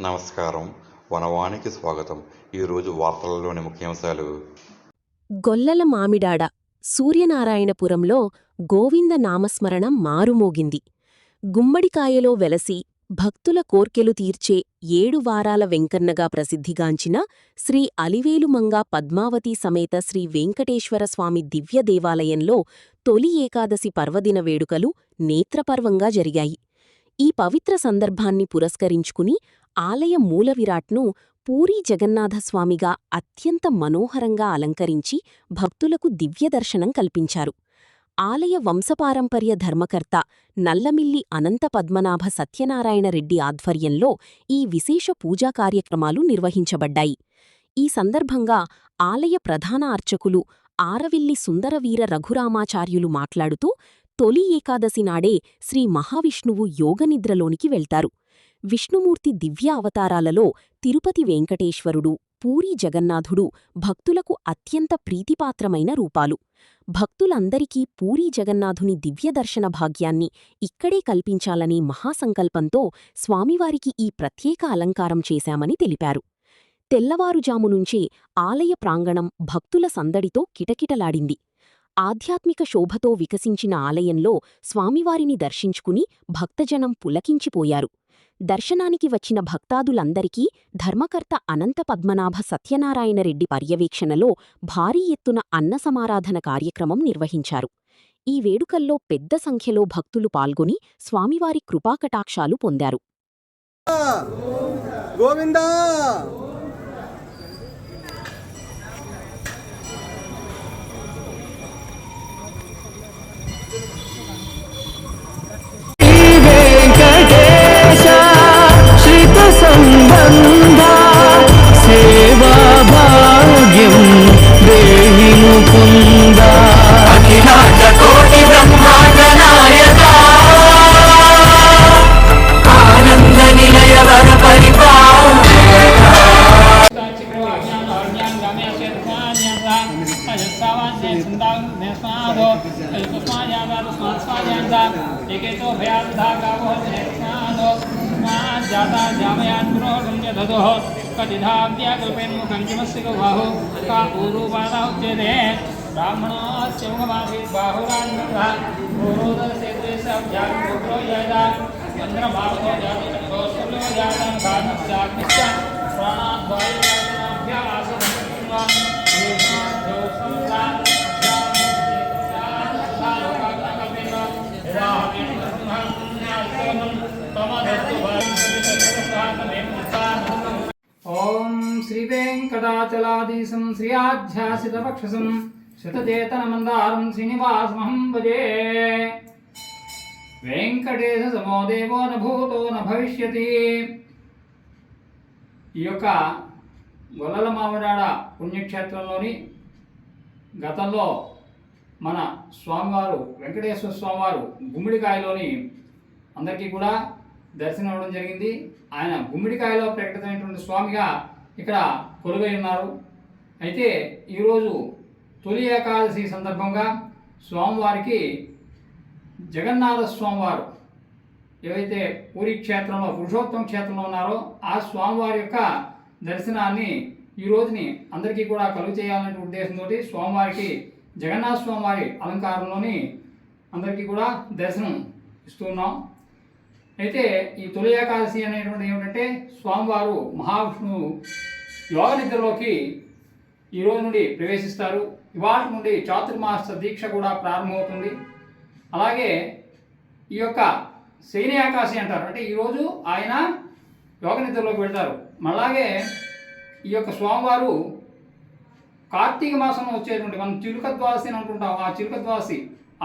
నమస్కారం. వనవానికి స్వాగతం. ఈరోజు వార్తలలోని ముఖ్యాంశాలు. గొల్లల మామిడాడ సూర్యనారాయణపురంలో గోవింద నామస్మరణం మారుమోగింది. గుమ్మడికాయలో వెలసి భక్తుల కోర్కెలు తీర్చే 7 వారాల వెంకన్నగా ప్రసిద్ధిగాంచిన శ్రీ అలివేలుమంగా పద్మావతీ సమేత శ్రీ వెంకటేశ్వరస్వామి దివ్య దేవాలయంలో తొలి ఏకాదశి పర్వదిన వేడుకలు నేత్రపర్వంగా జరిగాయి. ఈ పవిత్ర సందర్భాన్ని పురస్కరించుకుని ఆలయ మూలవిరాట్ను పూరీ జగన్నాథస్వామిగా అత్యంత మనోహరంగా అలంకరించి భక్తులకు దివ్యదర్శనం కల్పించారు. ఆలయ వంశపారంపర్య ధర్మకర్త నల్లమిల్లి అనంత పద్మనాభ సత్యనారాయణ రెడ్డి ఆధ్వర్యంలో ఈ విశేష పూజా కార్యక్రమాలు నిర్వహించబడ్డాయి. ఈ సందర్భంగా ఆలయ ప్రధాన అర్చకులు ఆరవిల్లి సుందరవీర రఘురామాచార్యులు మాట్లాడుతూ తొలి ఏకాదశి నాడే శ్రీ మహావిష్ణువు యోగనిద్రలోనికి వెళ్తారు. విష్ణుమూర్తి దివ్య అవతారాలలో తిరుపతి వెంకటేశ్వరుడు, పూరీ జగన్నాథుడు భక్తులకు అత్యంత ప్రీతిపాత్రమైన రూపాలు. భక్తులందరికీ పూరీ జగన్నాథుని దివ్యదర్శన భాగ్యాన్ని ఇక్కడే కల్పించాలనే మహాసంకల్పంతో స్వామివారికి ఈ ప్రత్యేక అలంకారం చేశామని తెలిపారు. తెల్లవారుజామునుంచే ఆలయ ప్రాంగణం భక్తుల సందడితో కిటకిటలాడింది. ఆధ్యాత్మిక శోభతో వికసించిన ఆలయంలో స్వామివారిని దర్శించుకుని భక్తజనం పులకించిపోయారు. దర్శనానికి వచ్చిన భక్తాదులందరికీ ధర్మకర్త అనంత పద్మనాభ సత్యనారాయణరెడ్డి పర్యవేక్షణలో భారీ ఎత్తున అన్నసమారాధన కార్యక్రమం నిర్వహించారు. ఈ వేడుకల్లో పెద్ద సంఖ్యలో భక్తులు పాల్గొని స్వామివారి కృపాకటాక్షాలు పొందారు. గోవిందా ఓం శ్రీ వెంకటాచలాధీశం శ్రీయాధ్యాసితవక్షసం శతచేతనమందారం శ్రీనివాసమహం భజే. వెంకటేశ సమో దేవో న భూతో న భవిష్యతి. ఈ యొక్క గొల్లల మామిడాడ పుణ్యక్షేత్రంలోని గతంలో మన స్వామివారు వెంకటేశ్వర స్వామివారు గుమ్మిడికాయలోని అందరికీ కూడా దర్శనం అవ్వడం జరిగింది. ఆయన గుమ్మిడికాయలో ప్రకటితమైనటువంటి స్వామిగా ఇక్కడ కొలువై ఉన్నారు. అయితే ఈరోజు తొలి ఏకాదశి సందర్భంగా స్వామివారికి జగన్నాథ స్వామివారు ఏవైతే పూరీ క్షేత్రంలో పురుషోత్తమ క్షేత్రంలో ఉన్నారో ఆ స్వామివారి యొక్క దర్శనాన్ని ఈ రోజుని అందరికీ కూడా కలుగు చేయాలనే ఉద్దేశంతో స్వామివారికి జగన్నాథ స్వామివారి అలంకారంలోని అందరికీ కూడా దర్శనం ఇస్తున్నాం. అయితే ఈ తొలి ఏకాదశి అనేటువంటి ఏమిటంటే స్వామివారు మహావిష్ణువు యోగ నిద్రలోకి ఈ రోజు నుండి ప్రవేశిస్తారు. ఇవాటి నుండి చాతుర్మాస దీక్ష కూడా ప్రారంభమవుతుంది. అలాగే ఈ యొక్క శయన ఏకాదశి అంటారు, అంటే ఈరోజు ఆయన యోగ నిద్రలోకి వెళ్తారు. అలాగే ఈ యొక్క స్వామివారు కార్తీక మాసంలో వచ్చేటువంటి మనం చిలుక ద్వాదశి అని అనుకుంటాం. ఆ చిలుక ద్వాదశి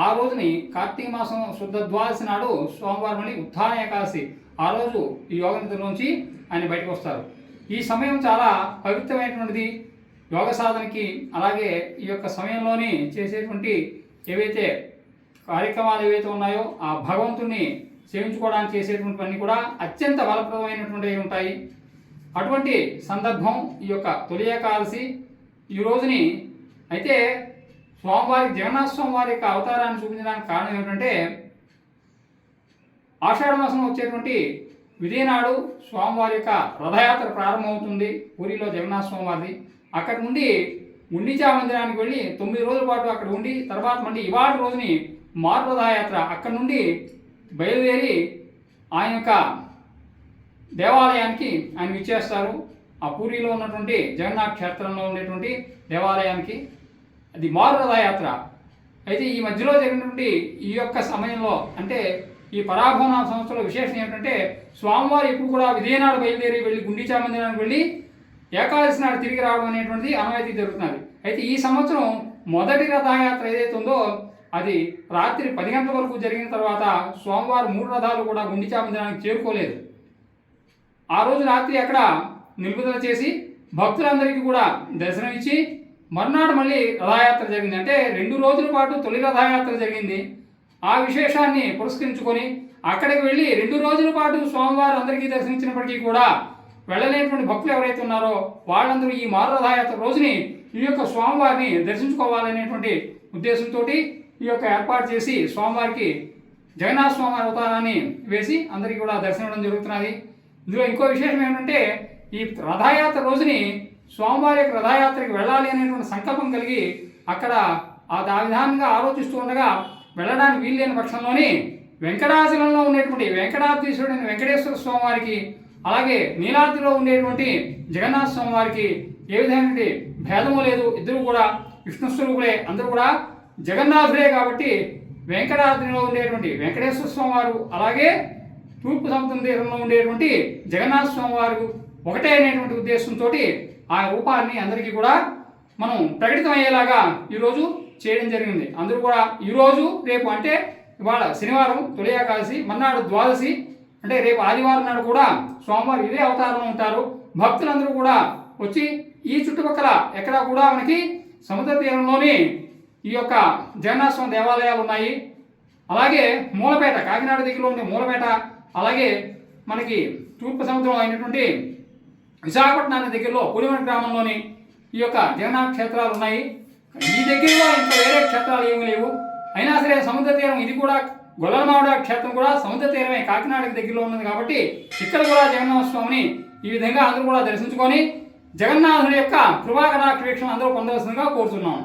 ఆ రోజుని కార్తీక మాసం శుద్ధ ద్వాదశి నాడు స్వామివారి మళ్ళీ ఉత్థాన ఏకాదశి ఆ రోజు ఈ యోగ నిద్రలోంచి ఆయన బయటకు వస్తారు. ఈ సమయం చాలా పవిత్రమైనటువంటిది యోగ సాధనకి. అలాగే ఈ యొక్క సమయంలోని చేసేటువంటి ఏవైతే కార్యక్రమాలు ఏవైతే ఉన్నాయో ఆ భగవంతుణ్ణి సేవించుకోవడానికి చేసేటువంటివన్నీ కూడా అత్యంత బలప్రదమైనటువంటివి ఉంటాయి. అటువంటి సందర్భం ఈ యొక్క తొలి ఏకాదశి ఈ రోజుని. అయితే స్వామివారి జగన్నాథ స్వామివారి యొక్క అవతారాన్ని చూపించడానికి కారణం ఏమిటంటే ఆషాఢ మాసంలో వచ్చేటువంటి విజయనాడు స్వామివారి యొక్క రథయాత్ర ప్రారంభమవుతుంది పూరిలో జగన్నాథ స్వామివారిది. అక్కడి నుండి గుండిచా మందిరానికి వెళ్ళి 9 రోజుల పాటు అక్కడ ఉండి తర్వాత మళ్ళీ ఇవాటి రోజుని మారు రథయాత్ర అక్కడి నుండి బయలుదేరి ఆయన యొక్క దేవాలయానికి ఆయన విచ్చేస్తారు. ఆ పూరిలో ఉన్నటువంటి జగన్నాథ క్షేత్రంలో ఉండేటువంటి దేవాలయానికి అది మారు రథయాత్ర. అయితే ఈ మధ్యలో జరిగినటువంటి ఈ యొక్క సమయంలో అంటే ఈ పరాభవన సంవత్సరంలో విశేషం ఏమిటంటే స్వామివారు ఎప్పుడు కూడా విజయనాడు బయలుదేరి వెళ్ళి గుండిచా మందిరానికి వెళ్ళి ఏకాదశి నాడు తిరిగి రావడం అనేటువంటిది ఆనవాయితీ జరుగుతున్నది. అయితే ఈ సంవత్సరం మొదటి రథయాత్ర ఏదైతే ఉందో అది రాత్రి 10 గంటల వరకు జరిగిన తర్వాత స్వామివారు 3 రథాలు కూడా గుండిచా మందిరానికి చేరుకోలేదు. ఆ రోజు రాత్రి అక్కడ నిలుపుదల చేసి భక్తులందరికీ కూడా దర్శనమిచ్చి మర్నాడు మళ్ళీ రథయాత్ర జరిగింది. అంటే 2 రోజుల పాటు తొలి రథయాత్ర జరిగింది. ఆ విశేషాన్ని పురస్కరించుకొని అక్కడికి వెళ్ళి 2 రోజుల పాటు స్వామివారు అందరికీ దర్శనించినప్పటికీ కూడా వెళ్ళలేనటువంటి భక్తులు ఎవరైతే ఉన్నారో వాళ్ళందరూ ఈ మారు రథయాత్ర రోజుని ఈ యొక్క స్వామివారిని దర్శించుకోవాలనేటువంటి ఉద్దేశంతో ఈ యొక్క ఏర్పాటు చేసి స్వామివారికి జగన్నాథ స్వామివారి అవతారాన్ని వేసి అందరికీ కూడా దర్శనం జరుగుతున్నది. ఇందులో ఇంకో విశేషం ఏంటంటే ఈ రథయాత్ర రోజుని స్వామివారి యొక్క రథయాత్రకి వెళ్ళాలి అనేటువంటి సంకల్పం కలిగి అక్కడ ఆ విధానంగా ఆలోచిస్తూ ఉండగా వెళ్ళడానికి వీల్లేని పక్షంలోని వెంకటాచలంలో ఉండేటువంటి వెంకటాద్రీశ్వరుడైన వెంకటేశ్వర స్వామివారికి అలాగే నీలాద్రిలో ఉండేటువంటి జగన్నాథ స్వామివారికి ఏ విధమైన భేదము లేదు. ఇద్దరు కూడా విష్ణు స్వరూపులే, అందరూ కూడా జగన్నాథుడే. కాబట్టి వెంకటాద్రిలో ఉండేటువంటి వెంకటేశ్వర స్వామివారు అలాగే తూర్పు సముద్రం తీరంలో ఉండేటువంటి జగన్నాథ స్వామివారు ఒకటే అనేటువంటి ఉద్దేశంతో ఆ రూపాన్ని అందరికీ కూడా మనం ప్రకటితం అయ్యేలాగా ఈరోజు చేయడం జరిగింది. అందరూ కూడా ఈరోజు రేపు అంటే ఇవాళ శనివారం తొలి ఏకాదశి, మర్నాడు ద్వాదశి అంటే రేపు ఆదివారం నాడు కూడా స్వామివారు ఇదే అవతారంలో ఉంటారు. భక్తులందరూ కూడా వచ్చి ఈ చుట్టుపక్కల ఎక్కడా కూడా మనకి సముద్ర తీరంలోని ఈ యొక్క జగన్నాథ స్వామి దేవాలయాలు ఉన్నాయి. అలాగే మూలపేట, కాకినాడ దగ్గరలో ఉండే మూలపేట, అలాగే మనకి తూర్పు సముద్రం అయినటువంటి విశాఖపట్నానికి దగ్గరలో పులివెన గ్రామంలోని ఈ యొక్క జగన్నాథ క్షేత్రాలు ఉన్నాయి. ఈ దగ్గరలో ఇంకా వేరే క్షేత్రాలు ఏమీ లేవు. అయినా సరే సముద్ర తీరం ఇది కూడా గొల్లలమావిడ క్షేత్రం కూడా సముద్ర తీరమే, కాకినాడకి దగ్గరలో ఉన్నది. కాబట్టి ఇక్కడ కూడా జగన్నాథ స్వామిని ఈ విధంగా అందరూ కూడా దర్శించుకొని జగన్నాథుని యొక్క కృపా కటాక్ష వీక్షణ అందరూ పొందవలసిందిగా కోరుతున్నాం.